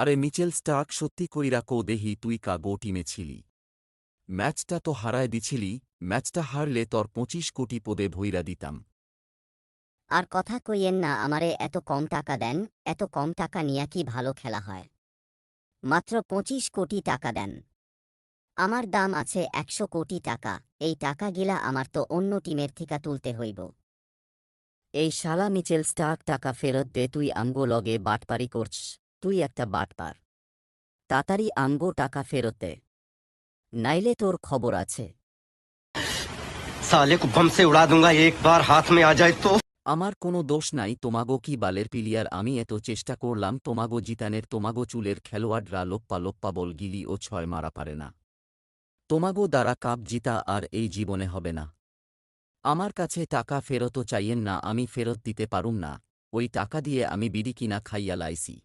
আরে Mitchell Starc, সত্যি কইরা কো দেহি তুই কা গো টিমে ছিলি? ম্যাচটা তো হারায় দিছিলি। ম্যাচটা হারলে তর ২৫ কোটি পদে ভইরা দিতাম। আর কথা কইয়েন না আমারে, এত কম টাকা দেন। এত কম টাকা নিয়া কি ভালো খেলা হয়? মাত্র ২৫ কোটি টাকা দেন। আমার দাম আছে ১০০ কোটি টাকা। এই টাকা গিলা আমার তো অন্য টিমের থিকা তুলতে হইব। এই শালা মিচেল স্টার্ক, টাকা ফেরত দে। তুই আমগো লগে বাটপারি করছ। তুই একটা বাটপার। তাড়াতাড়ি আমগো টাকা ফেরত দে, নাইলে তোর খবর আছে। साले को बम से उड़ा दूंगा एक बार हाथ में आ जाए तो। আমার কোনো দোষ নাই। তোমাগো কি বালের প্লিয়ার? আমি এত চেষ্টা করলাম তোমাগো জিতানের। তোমাগো চুলের খেলোয়াড়রা লোপ্পা লোপ্পা বল গিলি ও ৬ মারা পারে না। তোমাগো দ্বারা কাপ জিতা আর এই জীবনে হবে না। আমার কাছে টাকা ফেরতও চাইয়েন না, আমি ফেরত দিতে পারুম না। ওই টাকা দিয়ে আমি বিড়ি কিনা খাইয়া লাইছি।